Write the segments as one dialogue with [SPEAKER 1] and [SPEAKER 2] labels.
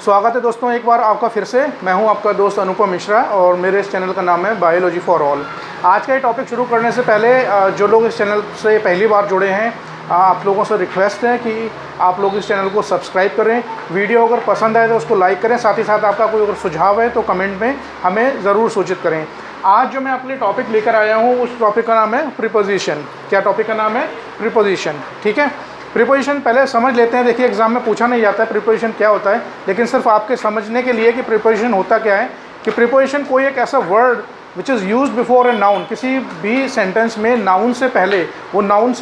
[SPEAKER 1] स्वागत है दोस्तों एक बार आपका फिर से। मैं हूं आपका दोस्त अनुपम मिश्रा और मेरे इस चैनल का नाम है बायोलॉजी फॉर ऑल। आज का ये टॉपिक शुरू करने से पहले जो लोग इस चैनल से पहली बार जुड़े हैं, आप लोगों से रिक्वेस्ट है कि आप लोग इस चैनल को सब्सक्राइब करें। वीडियो अगर पसंद आए तो उसको लाइक करें, साथ ही साथ आपका कोई अगर सुझाव है तो कमेंट में हमें ज़रूर सूचित करें। आज जो मैं आपके लिए टॉपिक लेकर आया हूँ उस टॉपिक का नाम है प्रीपोजिशन। क्या टॉपिक का नाम है? प्रीपोजिशन। ठीक है, प्रीपोजिशन पहले समझ लेते हैं। देखिए एग्जाम में पूछा नहीं जाता है प्रीपोजिशन क्या होता है, लेकिन सिर्फ आपके समझने के लिए कि प्रीपोजिशन होता क्या है, कि प्रीपोजिशन कोई एक ऐसा word which is used before a noun. किसी भी सेंटेंस में नाउन से पहले, वो नाउन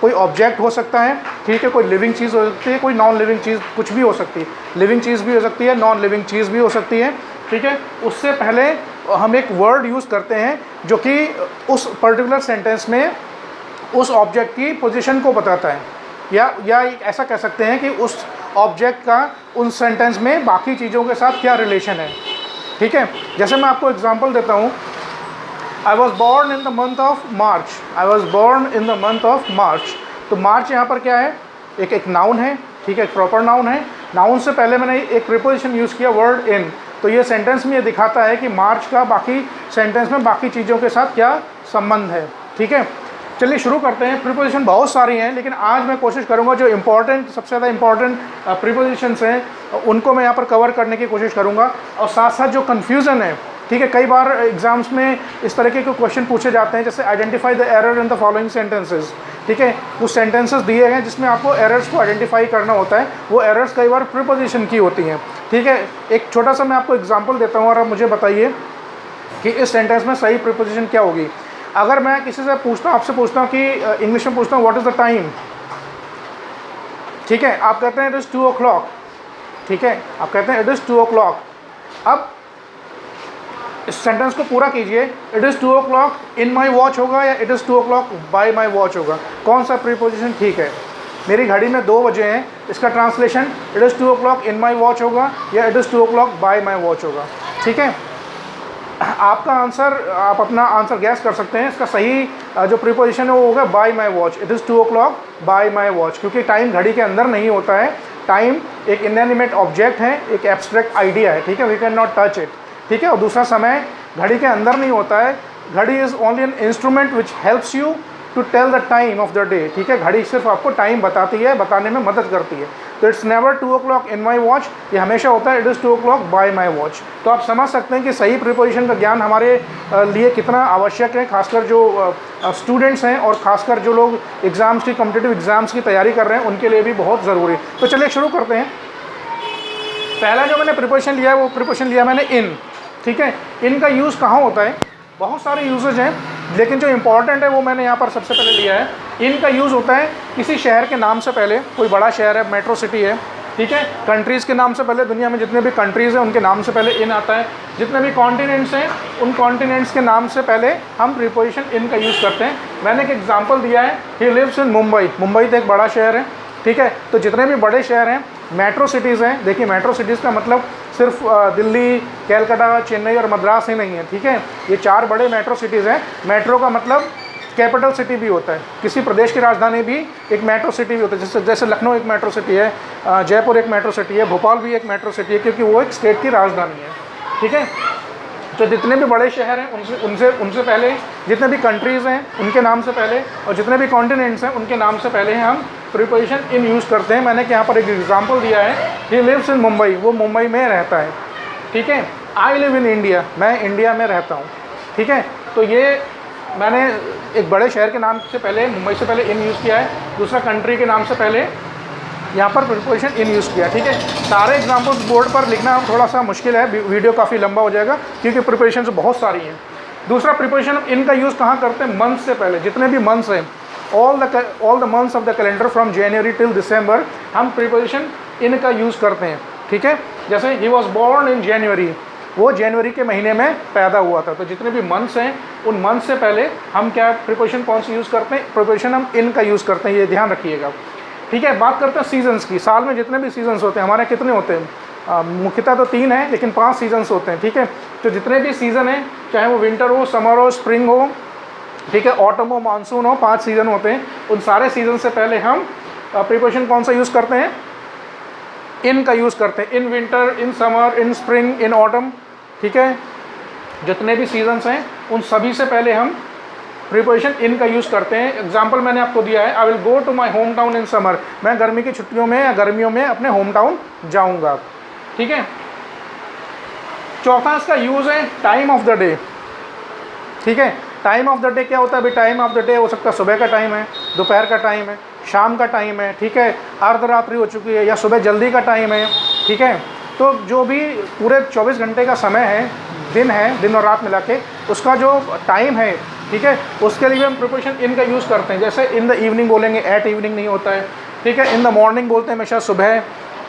[SPEAKER 1] कोई ऑब्जेक्ट हो सकता है, ठीक है, कोई लिविंग चीज़ हो सकती है, कोई नॉन लिविंग चीज़, कुछ भी हो सकती है। लिविंग चीज़ भी हो सकती है, नॉन लिविंग चीज़ भी हो सकती है, ठीक है। उससे पहले हम एक वर्ड यूज़ करते हैं जो कि उस पर्टिकुलर सेंटेंस में उस ऑब्जेक्ट की पोजीशन को बताता है, या ऐसा कह सकते हैं कि उस ऑब्जेक्ट का उन सेंटेंस में बाकी चीज़ों के साथ क्या रिलेशन है, ठीक है। जैसे मैं आपको एग्जांपल देता हूँ, I was born in the month of March. I was born in the month of March. तो मार्च यहाँ पर क्या है? एक नाउन है, ठीक है, एक प्रॉपर नाउन है। नाउन से पहले मैंने एक प्रीपोजिशन यूज़ किया, वर्ड इन। तो ये सेंटेंस में ये दिखाता है कि मार्च का बाकी सेंटेंस में बाकी चीज़ों के साथ क्या संबंध है, ठीक है। चलिए शुरू करते हैं। प्रीपोजिशन बहुत सारी हैं, लेकिन आज मैं कोशिश करूंगा जो इम्पॉर्टेंट, सबसे ज़्यादा इम्पॉर्टेंट प्रीपोजिशंस हैं उनको मैं यहाँ पर कवर करने की कोशिश करूंगा। और साथ साथ जो कन्फ्यूज़न है, ठीक है, कई बार एग्जाम्स में इस तरह के क्वेश्चन पूछे जाते हैं, जैसे identify the error in the following sentences, ठीक है। कुछ सेंटेंसेस दिए हैं जिसमें आपको एरर्स को आइडेंटिफाई करना होता है। वो एरर्स कई बार प्रीपोजिशन की होती हैं, ठीक है। एक छोटा सा मैं आपको एग्जाम्पल देता हूँ और आप मुझे बताइए कि इस सेंटेंस में सही प्रीपोजिशन क्या होगी। अगर मैं किसी से पूछता हूँ, आपसे पूछता हूँ कि इंग्लिश में पूछता हूँ व्हाट इज़ द टाइम, ठीक है, आप कहते हैं इट इज़ 2 o'clock, ठीक है, आप कहते हैं इट इज़ 2 o'clock। अब इस सेंटेंस को पूरा कीजिए, it is 2 o'clock in my watch होगा या it is 2 o'clock bye my watch होगा? कौन सा प्रीपोजिशन ठीक है? मेरी घड़ी में 2 बजे हैं, इसका translation it is 2 o'clock in my watch होगा या it is 2 o'clock bye my watch होगा, ठीक है। आपका आंसर, आप अपना आंसर गैस कर सकते हैं। इसका सही जो प्रीपोजिशन है वो होगा bye my watch. It is 2 o'clock bye my watch, क्योंकि टाइम घड़ी के अंदर नहीं होता है। टाइम एक इनएनिमेट ऑब्जेक्ट है, एक एब्स्ट्रैक्ट आइडिया है, ठीक है, we can not touch it, ठीक है। और दूसरा, समय घड़ी के अंदर नहीं होता है। घड़ी is only an instrument which helps you to tell the time of the day, ठीक है। घड़ी सिर्फ आपको टाइम बताती है, बताने में मदद करती है। तो it's never 2 o'clock in my watch, ये हमेशा होता है it is 2 o'clock bye my watch. तो आप समझ सकते हैं कि सही प्रीपोजिशन का ज्ञान हमारे लिए कितना आवश्यक है, खासकर जो स्टूडेंट्स हैं और खासकर जो लोग एग्ज़ाम्स की, कॉम्पिटिटिव एग्ज़ाम्स की तैयारी कर रहे हैं, उनके लिए भी बहुत ज़रूरी। तो चलिए शुरू करते हैं। पहला जो मैंने प्रीपोजिशन लिया है वो प्रीपोजिशन लिया मैंने इन, ठीक है। इन का यूज़ कहाँ होता है? बहुत सारे यूजेज हैं, लेकिन जो इम्पॉर्टेंट है वो मैंने यहाँ पर सबसे पहले लिया है। इन का यूज़ होता है किसी शहर के नाम से पहले, कोई बड़ा शहर है, मेट्रो सिटी है, ठीक है, कंट्रीज़ के नाम से पहले, दुनिया में जितने भी कंट्रीज़ हैं उनके नाम से पहले इन आता है। जितने भी कॉन्टिनेंट्स हैं उन कॉन्टिनेंट्स के नाम से पहले हम प्रीपोजिशन इन का यूज़ करते हैं। मैंने एक एग्जाम्पल दिया है, he lives in Mumbai. Mumbai तो एक बड़ा शहर है, ठीक है। तो जितने भी बड़े शहर हैं, मेट्रो सिटीज़ हैं, देखिए मेट्रो सिटीज़ का मतलब सिर्फ दिल्ली, कैलकाटा, चेन्नई और मद्रास ही नहीं है, ठीक है। ये 4 बड़े मेट्रो सिटीज़ हैं। मेट्रो का मतलब कैपिटल सिटी भी होता है, किसी प्रदेश की राजधानी भी एक मेट्रो सिटी भी होता है। जैसे लखनऊ एक मेट्रो सिटी है, जयपुर एक मेट्रो सिटी है, भोपाल भी एक मेट्रो सिटी है, क्योंकि वो एक स्टेट की राजधानी है, ठीक है। तो जितने भी बड़े शहर हैं उनसे पहले, जितने भी कंट्रीज़ हैं उनके नाम से पहले, और जितने भी कॉन्टिनेंट्स हैं उनके नाम से पहले हम प्रीपोजिशन इन यूज़ करते हैं। मैंने यहाँ पर एक एग्जांपल दिया है, ही लिव्स इन मुंबई, वो मुंबई में रहता है, ठीक है। आई लिव इन इंडिया, मैं इंडिया में रहता हूँ, ठीक है। तो ये मैंने एक बड़े शहर के नाम से पहले, मुंबई से पहले इन यूज़ किया है। दूसरा, कंट्री के नाम से पहले यहाँ पर प्रीपोजिशन इन यूज़ किया, ठीक है। सारे एग्जाम्पल्स बोर्ड पर लिखना थोड़ा सा मुश्किल है, वीडियो काफ़ी लंबा हो जाएगा, क्योंकि प्रीपोजिशन बहुत सारी हैं। दूसरा, प्रीपोजिशन इन का यूज़ कहाँ करते हैं? मंथ से पहले, जितने भी मंथ्स हैं, all the months of the calendar from January till दिसंबर, हम प्रीपोजिशन इन का यूज़ करते हैं, ठीक है। जैसे ही वॉज बॉर्न इन जनवरी, वो जनवरी के महीने में पैदा हुआ था। तो जितने भी मंथ्स हैं उन मंथ से पहले हम क्या प्रीपोजिशन कौन सी यूज़ करते हैं? प्रीपोजिशन हम इन का यूज़ करते हैं, ये ध्यान रखिएगा, ठीक है। बात करते हैं सीजन्स की। साल में जितने भी सीजन्स होते हैं, हमारे कितने होते हैं? मुख्यतः तो 3 हैं, लेकिन 5 सीजन्स होते हैं, ठीक है। तो जितने भी सीज़न हैं, चाहे वो विंटर हो, समर हो, स्प्रिंग हो, ठीक है, ऑटम हो, मानसून हो, 5 सीज़न होते हैं। उन सारे सीज़न से पहले हम प्रीपोजिशन कौन सा यूज़ करते हैं? इन का यूज़ करते हैं, in winter, in summer, in spring, in autumn, ठीक है, जितने भी सीजन्स हैं उन सभी से पहले हम प्रीपोजिशन इन का यूज़ करते हैं। एग्जाम्पल मैंने आपको दिया है, I will go to my home town in summer, मैं गर्मी की छुट्टियों में या गर्मियों में अपने होम टाउन जाऊँगा, ठीक है। चौथा इसका यूज़ है टाइम ऑफ द डे, ठीक है। टाइम ऑफ द डे क्या होता है? अभी टाइम ऑफ द डे हो सकता है सुबह का टाइम है, दोपहर का टाइम है, शाम का टाइम है, ठीक है, अर्धरात्रि हो चुकी है या सुबह जल्दी का टाइम है, ठीक है। तो जो भी पूरे 24 घंटे का समय है, दिन और रात मिला के उसका जो टाइम है, ठीक है, उसके लिए हम प्रीपोजिशन इन का यूज़ करते हैं। जैसे इन द इवनिंग बोलेंगे, एट इवनिंग नहीं होता है, ठीक है। इन द मॉर्निंग बोलते हैं हमेशा सुबह,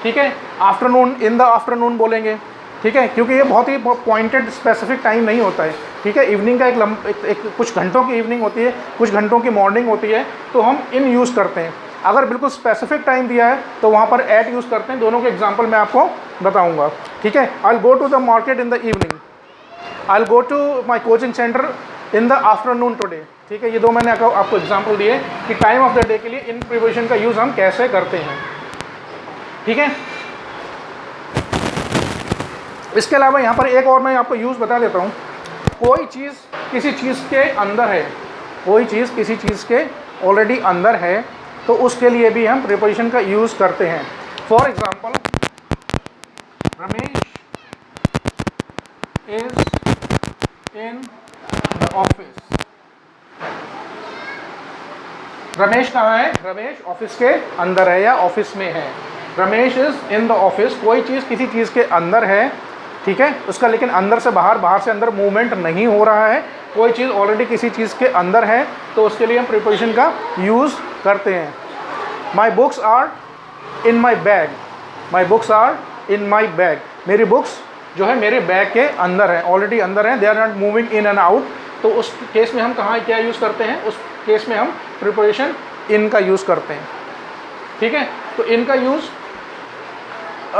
[SPEAKER 1] ठीक है। आफ्टरनून, इन द आफ्टरनून बोलेंगे, ठीक है, क्योंकि ये बहुत ही पॉइंटेड स्पेसिफिक टाइम नहीं होता है, ठीक है। इवनिंग का एक कुछ घंटों की इवनिंग होती है, कुछ घंटों की मॉर्निंग होती है, तो हम इन यूज़ करते हैं। अगर बिल्कुल स्पेसिफिक टाइम दिया है तो वहाँ पर एट यूज़ करते हैं। दोनों के एग्जांपल मैं आपको बताऊँगा, ठीक है। I will go to the market in the evening, I will go to my coaching centre in the afternoon today, ठीक है। ये दो मैंने आपको एग्जाम्पल दिए कि टाइम ऑफ द डे के लिए इन प्रीपोजिशन का यूज़ हम कैसे करते हैं, ठीक है। इसके अलावा यहाँ पर एक और मैं आपको यूज़ बता देता हूँ। कोई चीज़ किसी चीज़ के अंदर है, कोई चीज़ किसी चीज़ के ऑलरेडी अंदर है, तो उसके लिए भी हम प्रीपोजिशन का यूज़ करते हैं। For example, Ramesh is in the office. Ramesh कहाँ है? रमेश ऑफिस के अंदर है या ऑफिस में है। Ramesh is in the office, कोई चीज़ किसी चीज़ के अंदर है, ठीक है, उसका लेकिन अंदर से बाहर, बाहर से अंदर मूवमेंट नहीं हो रहा है। कोई चीज़ ऑलरेडी किसी चीज़ के अंदर है, तो उसके लिए हम प्रीपोजिशन का यूज़ करते हैं। My books are in my bag, my books are in my bag, मेरी बुक्स जो है मेरे बैग के अंदर है, ऑलरेडी अंदर है, they are not moving in and out. तो उस केस में हम कहाँ क्या यूज़ करते हैं? उस केस में हम प्रीपोजिशन इन का यूज़ करते हैं, ठीक है। तो इन का यूज़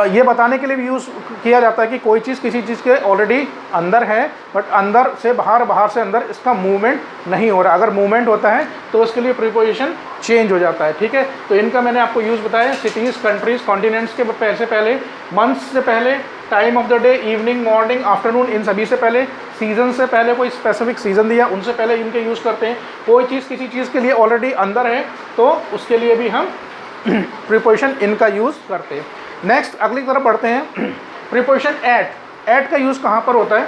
[SPEAKER 1] ये बताने के लिए भी यूज़ किया जाता है कि कोई चीज़ किसी चीज़ के ऑलरेडी अंदर है, बट अंदर से बाहर, बाहर से अंदर इसका मूवमेंट नहीं हो रहा। अगर मूवमेंट होता है तो उसके लिए प्रीपोजिशन चेंज हो जाता है, ठीक है। तो इनका मैंने आपको यूज़ बताया, सिटीज़, कंट्रीज़, कॉन्टिनेंट्स के पैसे पहले, मंथ्स से पहले, time of the day, evening, morning, afternoon, इन सभी से पहले, सीजन से पहले, कोई स्पेसिफिक सीज़न दिया उनसे पहले इनके यूज़ करते हैं। कोई चीज़ किसी चीज़ के लिए ऑलरेडी अंदर है तो उसके लिए भी हम प्रीपोजिशन इन का यूज़ करते हैं। नेक्स्ट अगली तरफ बढ़ते हैं, प्रीपोजिशन एट। एट का यूज़ कहाँ पर होता है?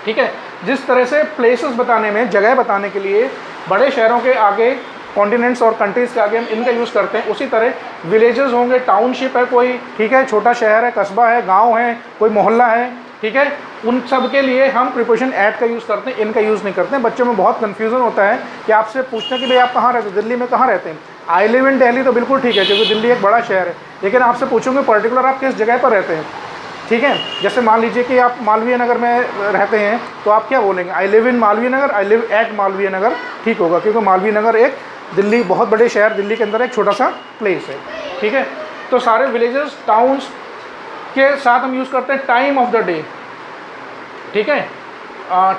[SPEAKER 1] ठीक है, जिस तरह से प्लेसेस बताने में, जगह बताने के लिए बड़े शहरों के आगे, कॉन्टिनेंट्स और कंट्रीज़ के आगे हम इनका यूज़ करते हैं, उसी तरह विलेजेस होंगे, टाउनशिप है कोई, ठीक है, छोटा शहर है, कस्बा है, गांव है, कोई मोहल्ला है, ठीक है, उन सब के लिए हम प्रीपोजिशन एट का यूज़ करते हैं, इनका यूज़ नहीं करते हैं। बच्चों में बहुत कन्फ्यूज़न होता है कि आपसे पूछते हैं कि भाई आप कहाँ रहते हैं, दिल्ली में कहाँ रहते हैं? आई लिव इन दिल्ली, तो बिल्कुल ठीक है क्योंकि दिल्ली एक बड़ा शहर है, लेकिन आपसे पूछूंगे पर्टिकुलर आप किस जगह पर रहते हैं, ठीक है। जैसे मान लीजिए कि आप मालवीय नगर में रहते हैं, तो आप क्या बोलेंगे? I live in Malviya Nagar, I live at Malviya Nagar, ठीक होगा, क्योंकि मालवीय नगर एक दिल्ली, बहुत बड़े शहर दिल्ली के अंदर एक छोटा सा प्लेस है, ठीक है। तो सारे विलेजेस, टाउन्स के साथ हम यूज़ करते हैं टाइम ऑफ द डे, ठीक है।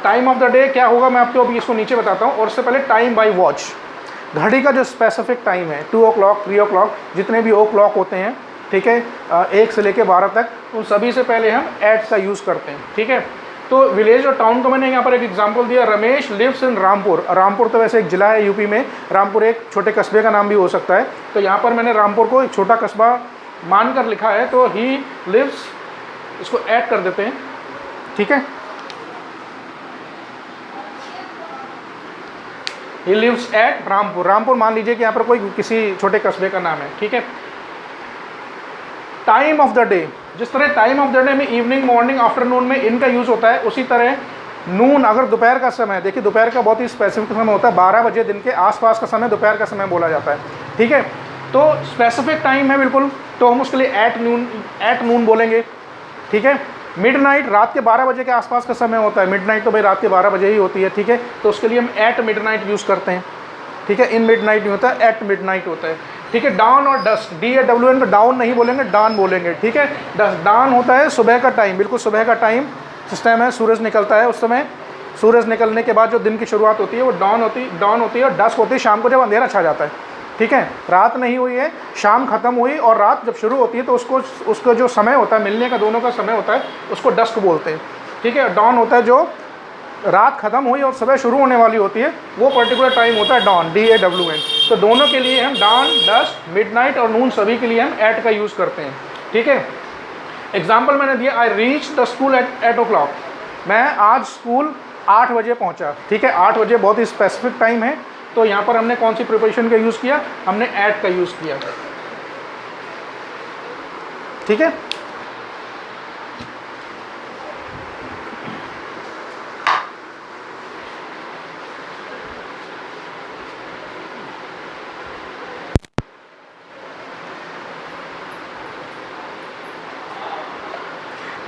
[SPEAKER 1] टाइम ऑफ द डे क्या होगा मैं आपको अभी इसको नीचे बताता हूँ, और उससे पहले टाइम बाय वॉच, घड़ी का जो स्पेसिफिक टाइम है, 2 o'clock, 3 o'clock, जितने भी ओ क्लॉक होते हैं, ठीक है, 1 से लेके 12 तक, उन सभी से पहले हम एट का यूज़ करते हैं, ठीक है। तो विलेज और टाउन को मैंने यहाँ पर एक एग्जांपल दिया, रमेश लिव्स इन रामपुर। रामपुर तो वैसे एक ज़िला है यूपी में, रामपुर एक छोटे कस्बे का नाम भी हो सकता है, तो यहाँ पर मैंने रामपुर को एक छोटा कस्बा मानकर लिखा है, तो ही लिव्स, इसको ऐड कर देते हैं, ठीक है। He lives at Rampur, Rampur मान लीजिए कि यहाँ पर कोई किसी छोटे कस्बे का नाम है, ठीक है। टाइम ऑफ द डे, जिस तरह टाइम ऑफ द डे में इवनिंग, मॉर्निंग, आफ्टरनून में इनका यूज़ होता है, उसी तरह नून, अगर दोपहर का समय, देखिए दोपहर का बहुत ही स्पेसिफिक समय होता है, 12 बजे दिन के आसपास का समय दोपहर का समय बोला जाता है, ठीक है। तो स्पेसिफिक टाइम है बिल्कुल, तो हम उसके लिए एट नून बोलेंगे, ठीक है। मिडनाइट, रात के 12 बजे के आसपास का समय होता है, मिडनाइट तो भाई रात के 12 बजे ही होती है, ठीक है, तो उसके लिए हम एट मिडनाइट यूज़ करते हैं, ठीक है। इन मिडनाइट नहीं होता, एट मिडनाइट होता है, ठीक है। डाउन और डस्क, DAWN पे डाउन नहीं बोलेंगे, डान बोलेंगे, ठीक है। डान होता है सुबह का टाइम, बिल्कुल सुबह का टाइम, जिस टाइम है सूरज निकलता है, उस समय सूरज निकलने के बाद जो दिन की शुरुआत होती है वो डाउन होती है, और डस्क होती है शाम को जब अंधेरा छा जाता है, ठीक है, रात नहीं हुई है, शाम खत्म हुई और रात जब शुरू होती है तो उसको जो समय होता है मिलने का, दोनों का समय होता है, उसको डस्क बोलते हैं। ठीक है, डॉन होता है जो रात खत्म हुई और सुबह शुरू होने वाली होती है, वो पर्टिकुलर टाइम होता है डॉन, DAWN। तो दोनों के लिए हम डॉन, डस्क, मिडनाइट और नून सभी के लिए हम एट का यूज़ करते हैं। ठीक है, एग्जाम्पल मैंने दिया, I reach the school eight 8 o'clock, मैं आज स्कूल 8 बजे पहुंचा। ठीक है, 8 बजे बहुत ही स्पेसिफिक टाइम है, तो यहाँ पर हमने कौन सी प्रिपरेशन का यूज़ किया, हमने एट का यूज़ किया। ठीक है,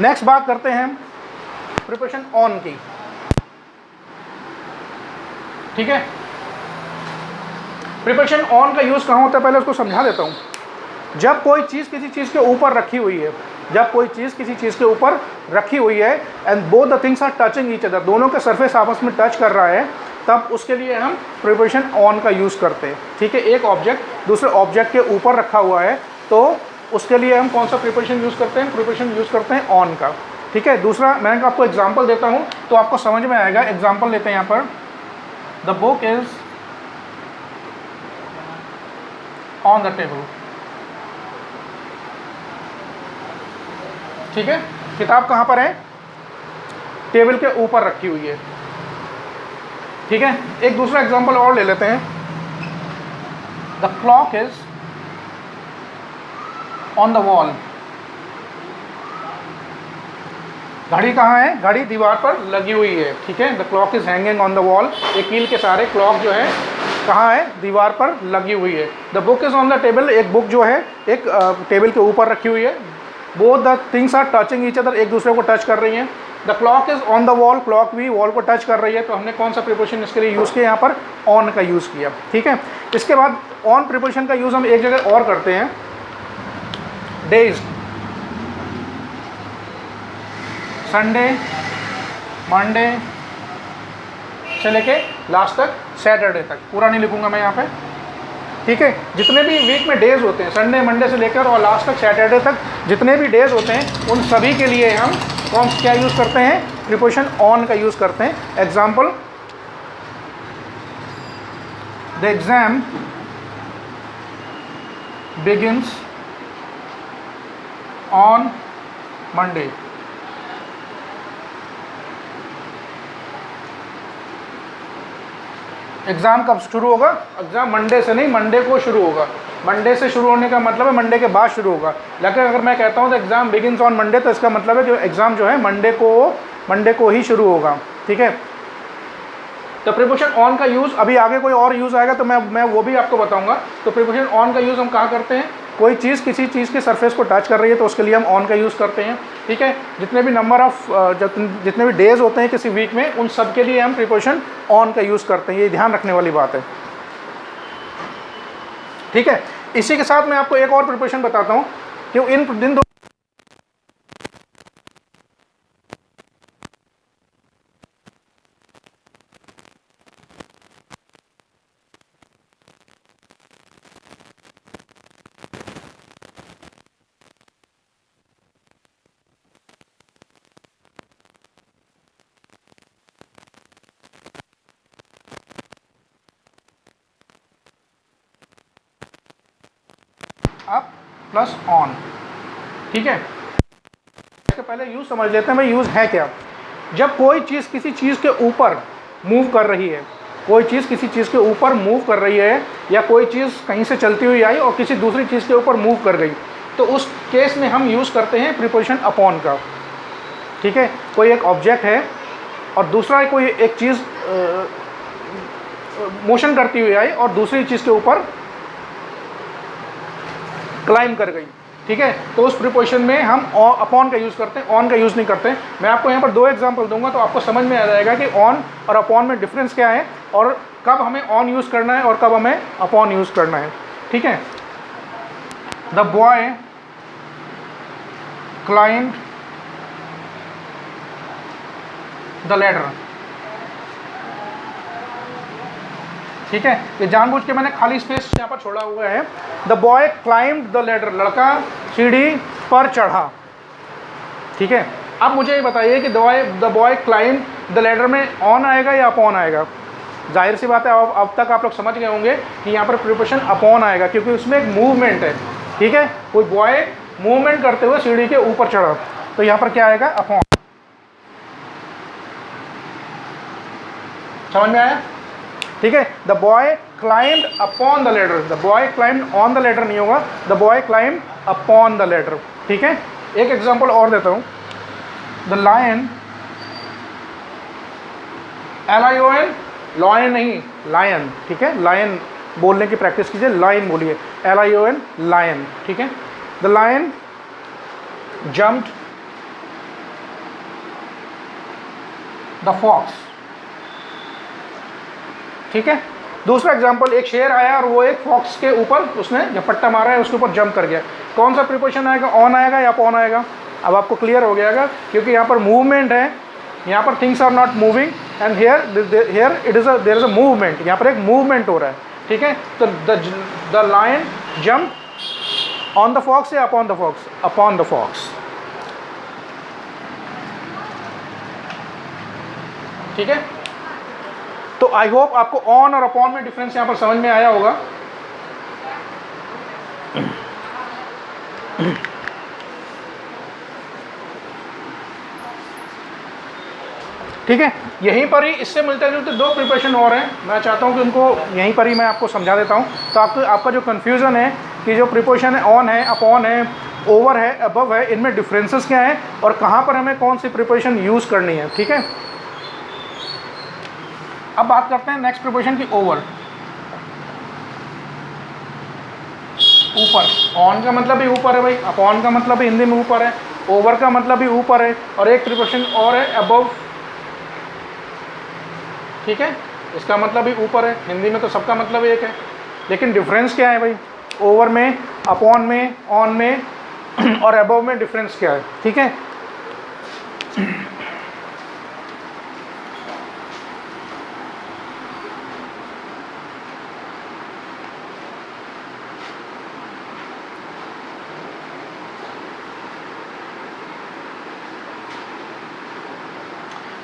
[SPEAKER 1] नेक्स्ट बात करते हैं प्रिपरेशन ऑन की। ठीक है, प्रिपरेशन ऑन का यूज़ कहाँ होता है, पहले उसको समझा देता हूँ। जब कोई चीज़ किसी चीज़ के ऊपर रखी हुई है, जब कोई चीज़ किसी चीज़ के ऊपर रखी हुई है and both the things are touching each other, दोनों के सरफेस आपस में टच कर रहा है, तब उसके लिए हम प्रिपरेशन ऑन का यूज़ करते हैं। ठीक है, एक ऑब्जेक्ट दूसरे ऑब्जेक्ट के ऊपर रखा हुआ है तो उसके लिए हम कौन सा प्रिपरेशन यूज़ करते हैं, प्रिपरेशन यूज़ करते हैं ऑन का। ठीक है, दूसरा मैं आपको एग्जाम्पल देता हूँ तो आपको समझ में आएगा। एग्जाम्पल लेते हैं यहाँ पर, the book is on the table. ठीक है, किताब कहाँ पर है, टेबल के ऊपर रखी हुई है। ठीक है, एक दूसरा एग्जांपल और ले लेते हैं, the clock is on the wall. घड़ी कहाँ है, घड़ी दीवार पर लगी हुई है। ठीक है, the clock is hanging on the wall, एक कील के सारे क्लॉक जो है कहाँ है, दीवार पर लगी हुई है। The book is on the table, एक बुक जो है एक टेबल के ऊपर रखी हुई है। Both the things are touching each other, एक दूसरे को टच कर रही हैं। The clock is on the wall, clock भी वॉल को टच कर रही है, तो हमने कौन सा प्रिपरेशन इसके लिए यूज़ किया, यहाँ पर ऑन का यूज़ किया। ठीक है, इसके बाद ऑन प्रिपरेशन का यूज़ हम एक जगह और करते हैं, डेज, संडे, मंडे से लेके लास्ट तक सैटरडे तक, पूरा नहीं लिखूंगा मैं यहाँ पे। ठीक है, जितने भी वीक में डेज होते हैं, संडे मंडे से लेकर और लास्ट तक सैटरडे तक जितने भी डेज होते हैं, उन सभी के लिए हम कौन क्या यूज़ करते हैं, प्रिपरेशन ऑन का यूज़ करते हैं। Example, the exam begins on Monday. Exam कब शुरू होगा, एग्ज़ाम मंडे से नहीं, मंडे को शुरू होगा। मंडे से शुरू होने का मतलब है मंडे के बाद शुरू होगा। लेकिन अगर मैं कहता हूँ तो एग्ज़ाम बिगिंस ऑन मंडे, तो इसका मतलब है कि एग्ज़ाम जो है मंडे को ही शुरू होगा। ठीक है, तो प्रिपरेशन ऑन का यूज़ अभी आगे कोई और यूज़ आएगा तो मैं वो भी आपको बताऊंगा। तो प्रिपरेशन ऑन का यूज़ हम कहाँ करते हैं, कोई चीज़ किसी चीज़ के सरफेस को टच कर रही है तो उसके लिए हम ऑन का यूज़ करते हैं। ठीक है, जितने भी नंबर ऑफ जितने भी डेज होते हैं किसी वीक में, उन सब के लिए हम प्रिपरेशन ऑन का यूज़ करते हैं, ये ध्यान रखने वाली बात है। ठीक है, इसी के साथ मैं आपको एक और प्रिपरेशन बताता हूँ कि इन दो अप प्लस ऑन। ठीक है, इसके पहले यूज़ समझ लेते हैं भाई यूज़ है क्या। जब कोई चीज़ किसी चीज़ के ऊपर मूव कर रही है, कोई चीज़ किसी चीज़ के ऊपर मूव कर रही है, या कोई चीज़ कहीं से चलती हुई आई और किसी दूसरी चीज़ के ऊपर मूव कर गई, तो उस केस में हम यूज़ करते हैं प्रिपरेशन अपॉन का। ठीक है, कोई एक ऑब्जेक्ट है और दूसरा कोई एक चीज़ मोशन करती हुई आई और दूसरी चीज़ के ऊपर क्लाइम कर गई। ठीक है, तो उस प्रिपोजिशन में हम अपॉन का यूज़ करते हैं, ऑन का यूज़ नहीं करते। मैं आपको यहाँ पर दो एग्जांपल दूंगा तो आपको समझ में आ जाएगा कि ऑन और अपॉन में डिफरेंस क्या है और कब हमें ऑन यूज़ करना है और कब हमें अपॉन यूज़ करना है। ठीक है, the boy climb the ladder. ठीक है, ये जानबूझ के मैंने खाली स्पेस यहाँ पर छोड़ा हुआ है। The boy climbed the ladder, लड़का सीढ़ी पर चढ़ा। ठीक है, अब मुझे ये बताइए कि the boy climbed the ladder में ऑन आएगा या अपॉन आएगा? जाहिर सी बात है, अब तक आप लोग समझ गए होंगे कि यहाँ पर प्रीपोजिशन अपॉन आएगा, क्योंकि उसमें एक मूवमेंट है। ठीक है, कोई बॉय मूवमेंट करते हुए सीढ़ी के ऊपर चढ़ा, तो यहाँ पर क्या आएगा? अपॉन। समझ में आया? ठीक है, the boy climbed upon the ladder, the boy climbed on the ladder नहीं होगा, the boy climbed upon the ladder. ठीक है, एक एग्जांपल और देता हूँ। द लायन, LION, लॉयन नहीं, लायन। ठीक है, लायन बोलने की प्रैक्टिस कीजिए, लायन बोलिए, LION, लायन। ठीक है, the lion jumped the fox. ठीक है, दूसरा एग्जांपल, एक शेर आया और वो एक फॉक्स के ऊपर उसने झपट्टा मारा है, उसके ऊपर जंप कर गया। कौन सा प्रीपोजिशन आएगा? ऑन आएगा या अपॉन आएगा? अब आपको क्लियर हो गया, क्योंकि यहाँ पर मूवमेंट है, यहाँ पर things are not moving and here it is there is a movement, यहाँ पर एक मूवमेंट हो रहा है। ठीक है, तो the lion jump on the fox या upon the fox? Upon the fox. ठीक है, तो आई होप आपको ऑन और अपॉन में डिफरेंस यहाँ पर समझ में आया होगा। ठीक है, यहीं पर ही इससे मिलते जुलते दो प्रिपरेशन और हैं, मैं चाहता हूँ कि उनको यहीं पर ही मैं आपको समझा देता हूँ, तो आपका जो कन्फ्यूज़न है कि जो प्रिपोजिशन है ऑन है, अपॉन है, ओवर है, अबव है, इनमें डिफरेंसेस क्या हैं और कहाँ पर हमें कौन सी प्रिपोजिशन यूज़ करनी है। ठीक है, अब बात करते हैं नेक्स्ट प्रिपोजिशन की, ओवर। ऊपर, ऑन का मतलब भी ऊपर है भाई, अपॉन का मतलब भी हिंदी में ऊपर है, ओवर का मतलब भी ऊपर है, और एक प्रिपोजिशन और है अबव। ठीक है, इसका मतलब भी ऊपर है, हिंदी में तो सबका मतलब एक है, लेकिन डिफरेंस क्या है भाई? ओवर में, अपॉन में, ऑन में और अबव में डिफरेंस क्या है? ठीक है,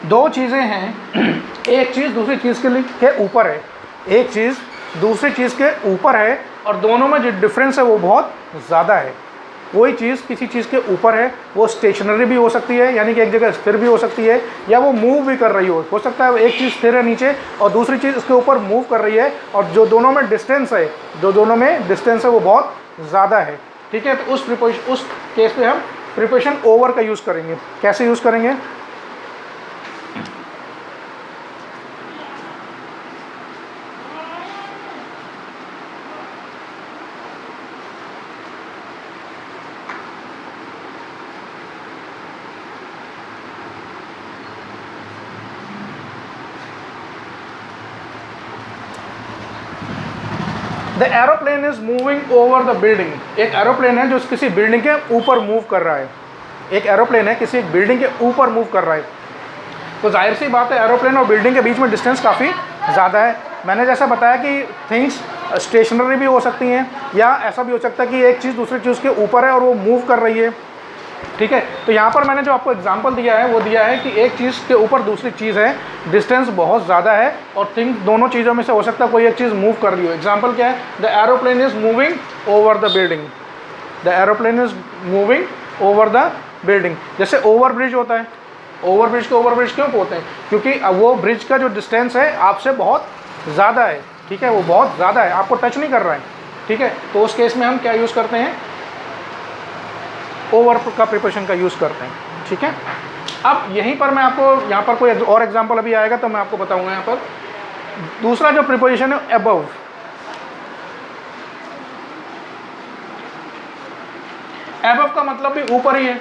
[SPEAKER 1] दो चीज़ें हैं, एक चीज़ दूसरी चीज़ के ऊपर है, एक चीज़ दूसरी चीज़ के ऊपर है, और दोनों में जो डिफरेंस है वो बहुत ज़्यादा है। कोई चीज़ किसी चीज़ के ऊपर है, वो स्टेशनरी भी हो सकती है, यानी कि एक जगह स्थिर भी हो सकती है, या वो मूव भी कर रही हो सकता है एक चीज़ स्थिर है नीचे और दूसरी चीज़ इसके ऊपर मूव कर रही है, और जो दोनों में डिस्टेंस है वो बहुत ज़्यादा है। ठीक है, तो उस केस पे हम प्रिपोजिशन ओवर का यूज़ करेंगे। कैसे यूज़ करेंगे? The aeroplane is moving over the building. एक एरोप्लेन है जो किसी बिल्डिंग के ऊपर मूव कर रहा है, एक एरोप्लेन है किसी बिल्डिंग के ऊपर मूव कर रहा है। तो जाहिर सी बात है एरोप्लेन और बिल्डिंग के बीच में डिस्टेंस काफ़ी ज़्यादा है। मैंने जैसा बताया कि थिंग्स स्टेशनरी भी हो सकती हैं, या ऐसा भी हो सकता है कि एक चीज़ दूसरी चीज़ के ऊपर है और वो मूव कर रही है। ठीक है, तो यहाँ पर मैंने जो आपको एग्जांपल दिया है वो दिया है कि एक चीज़ के ऊपर दूसरी चीज़ है, डिस्टेंस बहुत ज़्यादा है, और थिंग दोनों चीज़ों में से हो सकता है कोई एक चीज़ मूव कर रही हो। एग्जांपल क्या है? The aeroplane is moving over the building, the aeroplane is moving over the building. जैसे ओवर ब्रिज होता है, ओवर ब्रिज को ओवर ब्रिज क्यों बोलते हैं? क्योंकि वो ब्रिज का जो डिस्टेंस है आपसे बहुत ज़्यादा है। ठीक है, वो बहुत ज़्यादा है, आपको टच नहीं कर रहा है। ठीक है, तो उस केस में हम क्या यूज़ करते हैं? ओवर का प्रिपोजिशन का यूज़ करते हैं। ठीक है, अब यहीं पर मैं आपको, यहाँ पर कोई और एग्जांपल अभी आएगा तो मैं आपको बताऊंगा। यहाँ पर दूसरा जो प्रिपोजिशन है अबव, अबव का मतलब भी ऊपर ही है,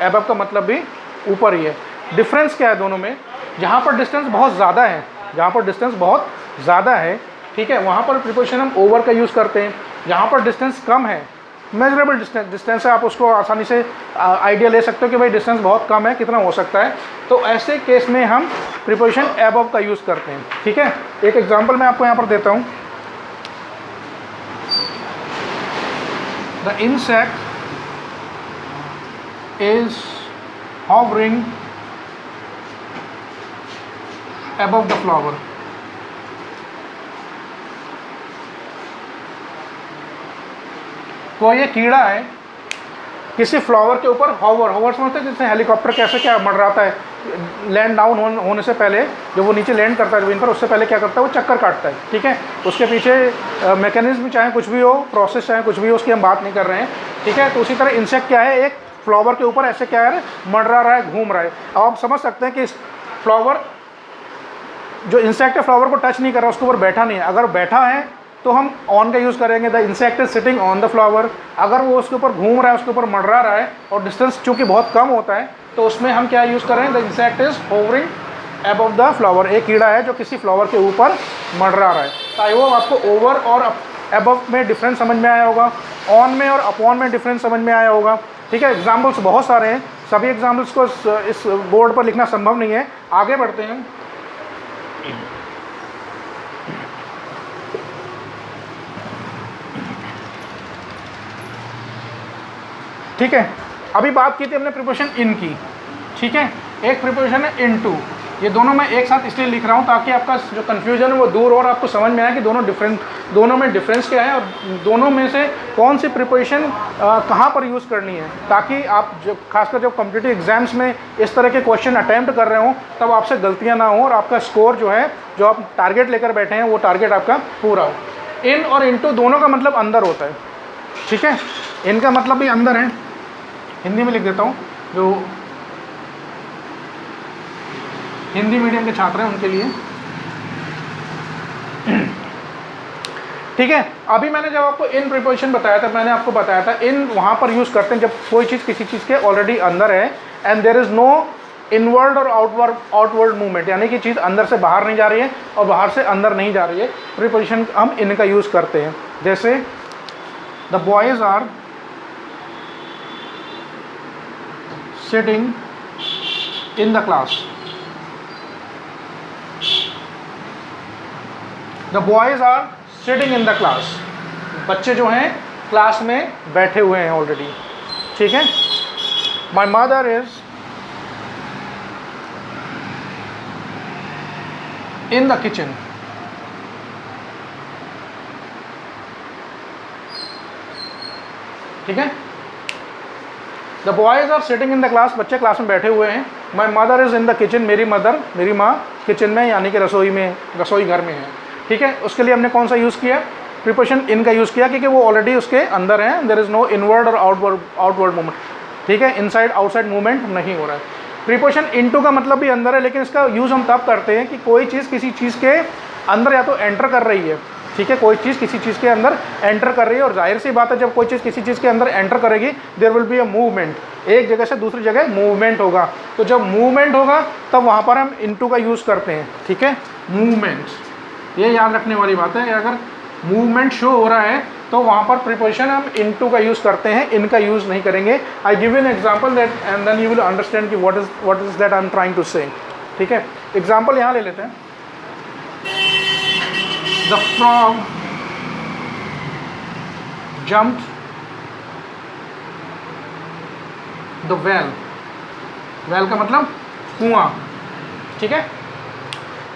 [SPEAKER 1] अबव का मतलब भी ऊपर ही है। डिफरेंस क्या है दोनों में? जहाँ पर डिस्टेंस बहुत ज़्यादा है, जहाँ पर डिस्टेंस बहुत ज़्यादा है, ठीक है, वहाँ पर प्रिपोजिशन हम ओवर का यूज़ करते हैं। जहाँ पर डिस्टेंस कम है, मेजरेबल डिस्टेंस है, आप उसको आसानी से आइडिया ले सकते हो कि भाई डिस्टेंस बहुत कम है, कितना हो सकता है। तो ऐसे केस में हम प्रीपोजिशन अबव का यूज़ करते हैं। ठीक है, एक एग्जांपल मैं आपको यहाँ पर देता हूँ। The insect is hovering above the flower। वो ये कीड़ा है किसी फ्लावर के ऊपर होवर समझते हैं, जैसे हेलीकॉप्टर कैसे क्या मंडराता है, लैंड डाउन होने से पहले जब वो नीचे लैंड करता है ज़मीन पर, उससे पहले क्या करता है, वो चक्कर काटता है। ठीक है, उसके पीछे मैकेनिज्म चाहे कुछ भी हो, प्रोसेस चाहे कुछ भी हो, उसकी हम बात नहीं कर रहे हैं। ठीक है, तो उसी तरह इंसेक्ट क्या है, एक फ्लावर के ऊपर ऐसे क्या है, मंडरा रहा है, घूम रहा है। अब आप समझ सकते हैं कि इस फ्लावर जो इंसेक्ट है फ्लावर को टच नहीं कर रहा, उसके ऊपर बैठा नहीं है। अगर बैठा है तो हम ऑन का यूज़ करेंगे, the insect is sitting on the flower. अगर वो उसके ऊपर घूम रहा है, उसके ऊपर मंडरा रहा है और डिस्टेंस चूँकि बहुत कम होता है, तो उसमें हम क्या यूज़ करें, the insect is hovering above the flower. एक कीड़ा है जो किसी फ्लावर के ऊपर मंडरा रहा है। तो आई होप आपको ओवर और अबव में डिफरेंस समझ में आया होगा, ऑन में और अपॉन में डिफरेंस समझ में आया होगा। ठीक है, एग्जाम्पल्स बहुत सारे हैं, सभी एग्जाम्पल्स को इस बोर्ड पर लिखना संभव नहीं है। आगे बढ़ते हैं। ठीक है, अभी बात की थी हमने प्रीपोजिशन इन की। ठीक है, एक प्रीपोजिशन है इनटू। ये दोनों मैं एक साथ इसलिए लिख रहा हूँ ताकि आपका जो कन्फ्यूजन है वो दूर और आपको समझ में आए कि दोनों में डिफरेंस क्या है और दोनों में से कौन सी प्रीपोजिशन कहाँ पर यूज़ करनी है, ताकि आप जब खासकर जब कॉम्पिटिटिव एग्जाम्स में इस तरह के क्वेश्चन अटैम्प्ट कर रहे हो तब आपसे गलतियाँ ना हो और आपका स्कोर जो है, जो आप टारगेट लेकर बैठे हैं, वो टारगेट आपका पूरा हो। इन और इनटू दोनों का मतलब अंदर होता है। ठीक है, इनका मतलब भी अंदर है, हिंदी में लिख देता हूँ, जो हिंदी मीडियम के छात्र हैं उनके लिए। ठीक है, अभी मैंने जब आपको इन प्रीपोजिशन बताया था, मैंने आपको बताया था इन वहाँ पर यूज़ करते हैं जब कोई चीज़ किसी चीज़ के ऑलरेडी अंदर है and there is no inward or outward movement, यानी कि चीज़ अंदर से बाहर नहीं जा रही है और बाहर से अंदर नहीं जा रही है। प्रीपोजिशन हम इनका यूज़ करते हैं। जैसे the boys are sitting in the class. The boys are sitting in the class. बच्चे जो हैं क्लास में बैठे हुए हैं ऑलरेडी। ठीक है, my mother is in the kitchen. ठीक है, the boys are sitting in the class, बच्चे क्लास में बैठे हुए हैं। My mother is in the kitchen, मेरी माँ किचन में यानी कि रसोई घर में है। ठीक है, उसके लिए हमने कौन सा यूज़ किया, प्रीपोजिशन इन का यूज़ किया, क्योंकि वो ऑलरेडी उसके अंदर है। There is no inward or outward movement. ठीक है, इनसाइड आउटसाइड मूवमेंट नहीं हो रहा है। प्रीपोजिशन इनटू का मतलब भी अंदर है, लेकिन इसका यूज़ हम तब करते हैं कि कोई चीज़ किसी चीज़ के अंदर या तो एंटर कर रही है। ठीक है, कोई चीज़ किसी चीज़ के अंदर एंटर कर रही है और जाहिर सी बात है जब कोई चीज़ किसी चीज़ के अंदर एंटर करेगी there will be a movement, एक जगह से दूसरी जगह मूवमेंट होगा। तो जब मूवमेंट होगा तब वहाँ पर हम इनटू का यूज़ करते हैं। ठीक है, मूवमेंट्स, ये याद रखने वाली बात है। अगर मूवमेंट शो हो रहा है तो वहाँ पर प्रीपोजिशन हम इनटू का यूज़ करते हैं, इनका यूज़ नहीं करेंगे। I give an example that and then you will understand कि what is that I am trying to say. ठीक है, एग्जांपल यहाँ ले लेते हैं। The frog jumped the well। well का मतलब कुआं। ठीक है,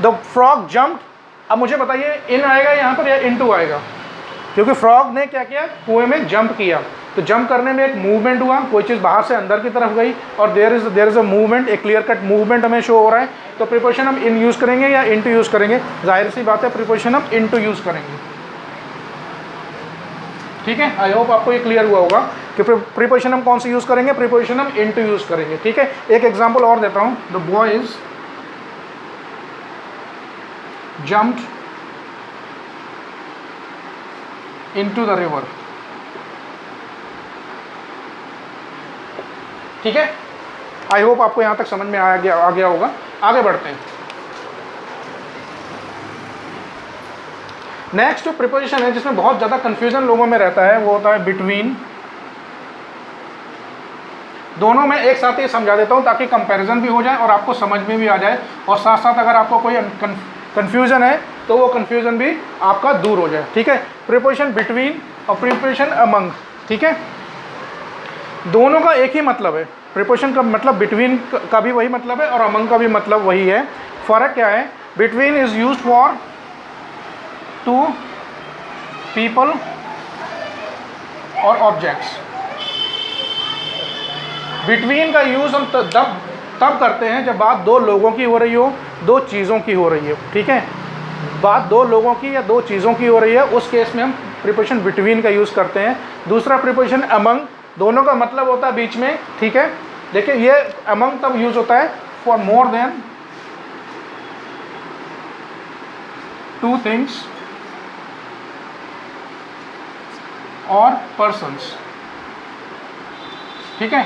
[SPEAKER 1] द फ्रॉग jumped। अब मुझे बताइए इन आएगा यहाँ पर या इनटू आएगा, क्योंकि फ्रॉग ने क्या किया, कुएं में जंप किया। तो जंप करने में एक मूवमेंट हुआ, कोई चीज़ बाहर से अंदर की तरफ गई और देयर इज अ मूवमेंट, एक क्लियर कट मूवमेंट हमें शो हो रहा है। तो प्रीपोजिशन हम इन यूज़ करेंगे या इनटू यूज़ करेंगे, जाहिर सी बात है प्रीपोजिशन हम इनटू यूज़ करेंगे। ठीक है, आई होप आपको ये क्लियर हुआ होगा कि प्रीपोजिशन हम कौन सी यूज़ करेंगे, प्रीपोजिशन हम इनटू यूज़ करेंगे। ठीक है, एक एग्जांपल और देता हूँ। The boys jumped into the river। ठीक है, आई होप आपको यहाँ तक समझ में आ गया होगा। आगे बढ़ते हैं। नेक्स्ट जो प्रीपोजिशन है जिसमें बहुत ज़्यादा कन्फ्यूजन लोगों में रहता है वो होता है बिटवीन दोनों मैं एक साथ ही समझा देता हूँ ताकि कंपैरिजन भी हो जाए और आपको समझ में भी आ जाए, और साथ साथ अगर आपको कोई कन्फ्यूज़न है तो वो कन्फ्यूज़न भी आपका दूर हो जाए। ठीक है, प्रीपोजिशन बिटवीन और प्रीपोजिशन अमंग, ठीक है, दोनों का एक ही मतलब है। प्रीपोजिशन का मतलब बिटवीन का भी वही मतलब है और अमंग का भी मतलब वही है। फ़र्क क्या है? Between is used for two people or objects. Between का यूज़ हम तब करते हैं जब बात दो लोगों की हो रही हो, दो चीज़ों की हो रही है। ठीक है, बात दो लोगों की या दो चीज़ों की हो रही है, उस केस में हम प्रीपोजिशन बिटवीन का यूज़ करते हैं। दूसरा प्रीपोजिशन अमंग, दोनों का मतलब होता है बीच में। ठीक है, देखिए ये अमंग तब यूज़ होता है for more than two things और पर्सन्स। ठीक है,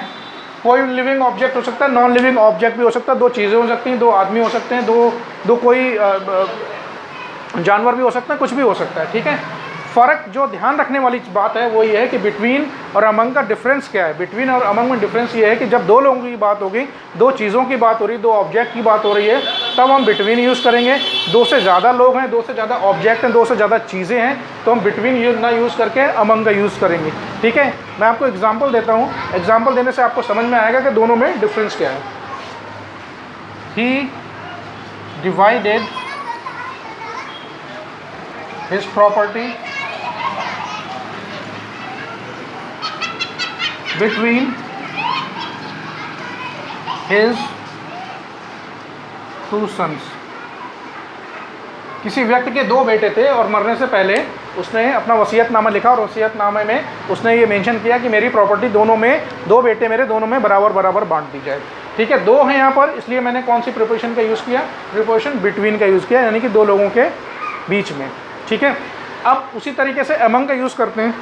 [SPEAKER 1] कोई लिविंग ऑब्जेक्ट हो सकता है, नॉन लिविंग ऑब्जेक्ट भी हो सकता है, दो चीज़ें हो सकती हैं, दो आदमी हो सकते हैं, दो कोई जानवर भी हो सकता है, कुछ भी हो सकता है। ठीक है, फ़र्क जो ध्यान रखने वाली बात है वो ये है कि बिटवीन और अमंग का डिफरेंस क्या है। बिटवीन और अमंग में डिफरेंस ये है कि जब दो लोगों की बात होगी, दो चीज़ों की बात हो रही है, दो ऑब्जेक्ट की बात हो रही है, तब हम बिटवीन यूज़ करेंगे। दो से ज़्यादा लोग हैं, दो से ज़्यादा ऑब्जेक्ट हैं, दो से ज़्यादा चीज़ें हैं, तो हम बिटवीन ना यूज़ करके अमंग का यूज़ करेंगे। ठीक है, मैं आपको एग्जाम्पल देता हूँ, एग्जाम्पल देने से आपको समझ में आएगा कि दोनों में डिफरेंस क्या है। ही divided his property between his two sons। किसी व्यक्ति के दो बेटे थे और मरने से पहले उसने अपना वसीयतनामा लिखा और वसीयतनामे में उसने ये मेंशन किया कि मेरी प्रॉपर्टी दोनों में, दो बेटे मेरे, दोनों में बराबर बराबर बांट दी जाए। ठीक है, दो हैं यहाँ पर, इसलिए मैंने कौन सी प्रीपोजिशन का यूज़ किया? प्रीपोजिशन बिटवीन का यूज़ किया, यानी कि दो लोगों के बीच में। ठीक है, अब उसी तरीके से अमंग का यूज़ करते हैं।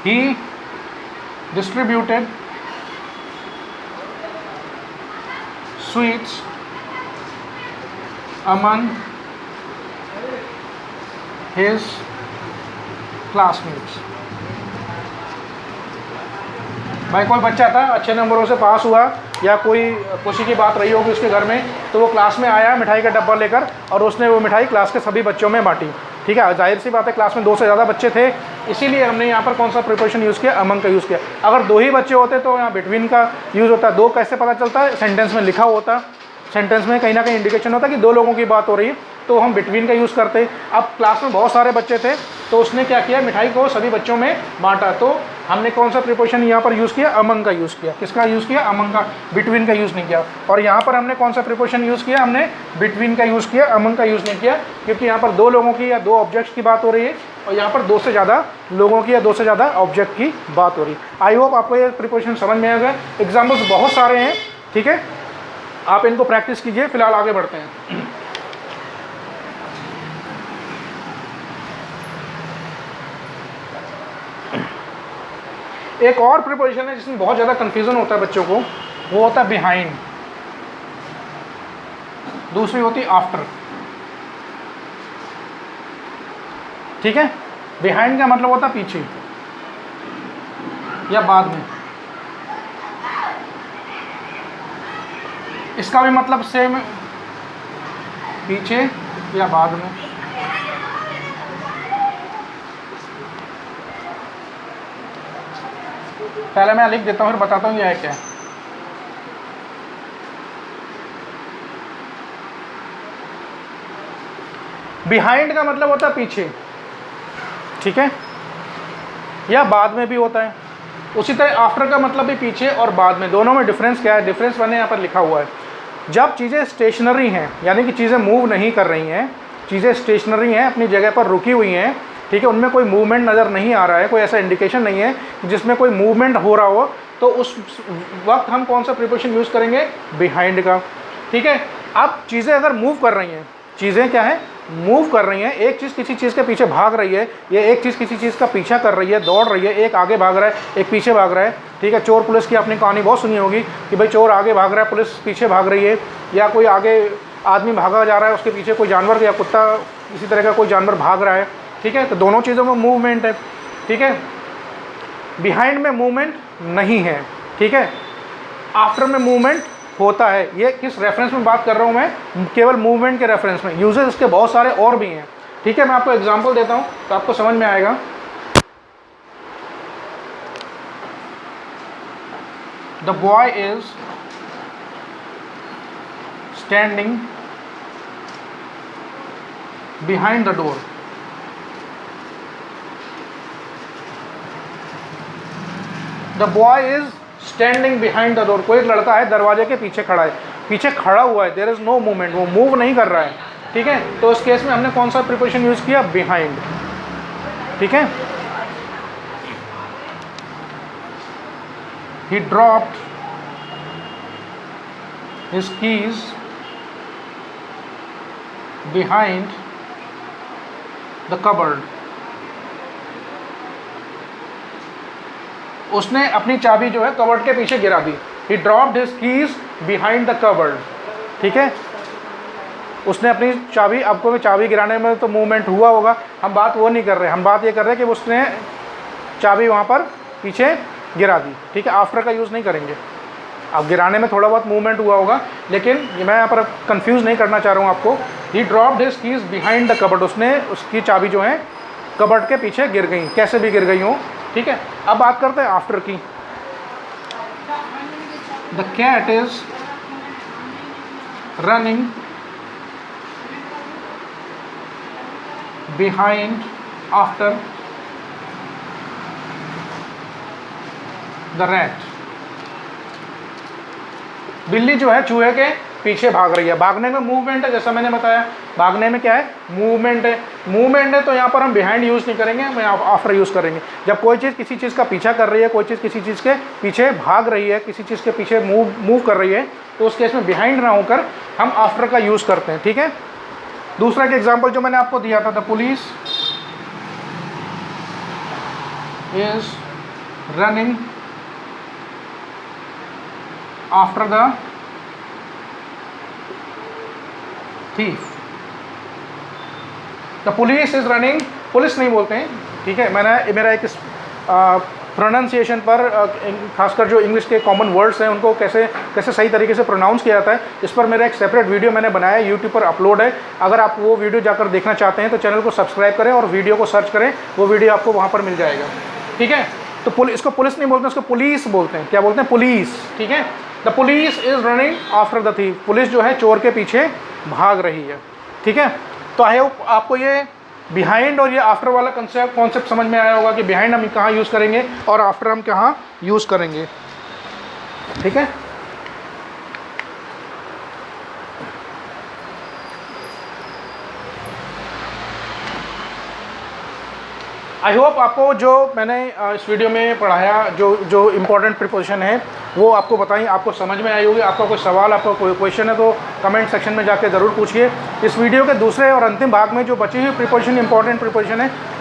[SPEAKER 1] He distributed sweets among his classmates. भाई कोई बच्चा था, अच्छे नंबरों से पास हुआ या कोई खुशी की बात रही होगी उसके घर में, तो वो क्लास में आया मिठाई का डब्बा लेकर और उसने वो मिठाई क्लास के सभी बच्चों में बांटी। ठीक है, जाहिर सी बात है क्लास में दो से ज़्यादा बच्चे थे, इसीलिए हमने यहाँ पर कौन सा प्रीपोजिशन यूज़ किया? अमंग का यूज़ किया। अगर दो ही बच्चे होते तो यहाँ बिटवीन का यूज़ होता है। दो कैसे पता चलता है? सेंटेंस में लिखा होता, सेंटेंस में कहीं ना कहीं इंडिकेशन होता है कि दो लोगों की बात हो रही है, तो हम बिटवीन का यूज़ करते। अब क्लास में बहुत सारे बच्चे थे तो उसने क्या किया? मिठाई को सभी बच्चों में बांटा, तो हमने कौन सा प्रीपोजिशन यहाँ पर यूज़ किया? अमंग का यूज़ किया। किसका यूज़ किया? अमंग का, बिटवीन का यूज़ नहीं किया। और यहाँ पर हमने कौन सा प्रीपोजिशन यूज़ किया? हमने बिटवीन का यूज़ किया, अमंग का यूज़ नहीं किया, क्योंकि यहाँ पर दो लोगों की या दो ऑब्जेक्ट्स की बात हो रही है और यहाँ पर दो से ज़्यादा लोगों की या दो से ज़्यादा ऑब्जेक्ट की बात हो रही है। आई होप आपको ये प्रीपोजिशन समझ में आएगा। एग्जाम्पल्स बहुत सारे हैं, ठीक है, आप इनको प्रैक्टिस कीजिए। फिलहाल आगे बढ़ते हैं। एक और प्रीपोजिशन है जिसमें बहुत ज़्यादा कन्फ्यूज़न होता है बच्चों को, वो होता है बिहाइंड। दूसरी होती है आफ्टर। ठीक है, बिहाइंड का मतलब होता है पीछे या बाद में। इसका भी मतलब सेम, पीछे या बाद में। पहले मैं लिख देता हूँ फिर बताता हूँ ये है क्या। बिहाइंड का मतलब होता है पीछे, ठीक है, या बाद में भी होता है। उसी तरह आफ्टर का मतलब भी पीछे और बाद में। दोनों में डिफरेंस क्या है? डिफरेंस मैंने यहाँ पर लिखा हुआ है। जब चीज़ें स्टेशनरी हैं, यानी कि चीज़ें मूव नहीं कर रही हैं, चीज़ें स्टेशनरी हैं, अपनी जगह पर रुकी हुई हैं, ठीक है, उनमें कोई मूवमेंट नज़र नहीं आ रहा है, कोई ऐसा इंडिकेशन नहीं है जिसमें कोई मूवमेंट हो रहा हो, तो उस वक्त हम कौन सा प्रीपोजिशन यूज़ करेंगे? बिहाइंड का। ठीक है, अब चीज़ें अगर मूव कर रही हैं, चीज़ें क्या है? मूव कर रही हैं। एक चीज़ किसी चीज़ के पीछे भाग रही है, ये एक चीज़ किसी चीज़ का पीछा कर रही है, दौड़ रही है, एक आगे भाग रहा है, एक पीछे भाग रहा है। ठीक है, चोर पुलिस की आपने कहानी बहुत सुनी होगी कि भाई चोर आगे भाग रहा है, पुलिस पीछे भाग रही है, या कोई आगे आदमी भागा जा रहा है, उसके पीछे कोई जानवर या कुत्ता, इसी तरह का कोई जानवर भाग रहा है। ठीक है, तो दोनों चीज़ों में मूवमेंट है। ठीक है, बिहाइंड में मूवमेंट नहीं है, ठीक है, आफ्टर में मूवमेंट होता है। ये किस रेफरेंस में बात कर रहा हूँ मैं, केवल मूवमेंट के रेफरेंस में। यूजेस इसके बहुत सारे और भी हैं, ठीक है। मैं आपको एग्जांपल देता हूँ तो आपको समझ में आएगा। The boy is standing behind the door. The boy is standing behind the door. कोई एक लड़का है दरवाजे के पीछे खड़ा है, पीछे खड़ा हुआ है, देयर इज नो मूवमेंट, वो मूव नहीं कर रहा है, ठीक है। तो इस केस में हमने कौन सा प्रीपोजिशन यूज किया, बिहाइंड, ठीक है। He dropped his keys behind the cupboard. उसने अपनी चाबी जो है कबर्ड के पीछे गिरा दी। He dropped his keys behind the cupboard, ठीक है। उसने अपनी चाबी, आपको चाबी गिराने में तो मूवमेंट हुआ होगा, हम बात वो नहीं कर रहे, हम बात ये कर रहे हैं कि उसने चाबी वहाँ पर पीछे गिरा दी, ठीक है। आफ्टर का यूज़ नहीं करेंगे। अब गिराने में थोड़ा बहुत मूवमेंट हुआ होगा, लेकिन मैं यहाँ पर कंफ्यूज नहीं करना चाह रहा हूँ आपको। ही dropped his keys behind the cupboard. उसने उसकी चाबी जो है कबर्ड के पीछे गिर गई, कैसे भी गिर गई हो, ठीक है। अब बात करते हैं आफ्टर की। The cat is running behind after the rat. बिल्ली जो है चूहे के पीछे भाग रही है। भागने में मूवमेंट है, जैसा मैंने बताया, भागने में क्या है, मूवमेंट है। मूवमेंट है तो यहाँ पर हम बिहाइंड यूज़ नहीं करेंगे, हम आफ्टर यूज़ करेंगे। जब कोई चीज़ किसी चीज़ का पीछा कर रही है, कोई चीज़ किसी चीज़ के पीछे भाग रही है, किसी चीज़ के पीछे मूव कर रही है, तो उस केस में बिहाइंड ना होकर हम आफ्टर का यूज़ करते हैं, ठीक है। दूसरा एक एग्जाम्पल जो मैंने आपको दिया था, the police is running after the thief। The police is running, police नहीं बोलते हैं, ठीक है। मैंने मेरा एक प्रोनाउंसिएशन पर खासकर जो इंग्लिश के कॉमन वर्ड्स हैं उनको कैसे कैसे सही तरीके से प्रोनाउंस किया जाता है, इस पर मेरा एक सेपरेट वीडियो मैंने बनाया है, यूट्यूब पर अपलोड है। अगर आप वो वीडियो जाकर देखना चाहते हैं तो चैनल को सब्सक्राइब करें और वीडियो को सर्च करें, वो वीडियो आपको वहाँ पर मिल जाएगा, ठीक है। तो इसको पुलिस नहीं बोलते, इसको पुलिस बोलते हैं। क्या बोलते हैं, पुलिस, ठीक है। The police is running after the thief. Police जो है चोर के पीछे भाग रही है, ठीक है। तो आई होप आपको ये बिहाइंड और ये आफ्टर वाला कॉन्सेप्ट समझ में आया होगा कि बिहाइंड हम कहाँ यूज़ करेंगे और आफ्टर हम कहाँ यूज़ करेंगे, ठीक है। आई होप आपको जो मैंने इस वीडियो में पढ़ाया, जो इम्पोर्टेंट प्रीपोजिशन है वो आपको बताई, आपको समझ में आई होगी। आपका कोई सवाल, आपका कोई क्वेश्चन है तो कमेंट सेक्शन में जाके ज़रूर पूछिए। इस वीडियो के दूसरे और अंतिम भाग में जो बची हुई प्रीपोजिशन, इंपॉर्टेंट प्रीपोजिशन है,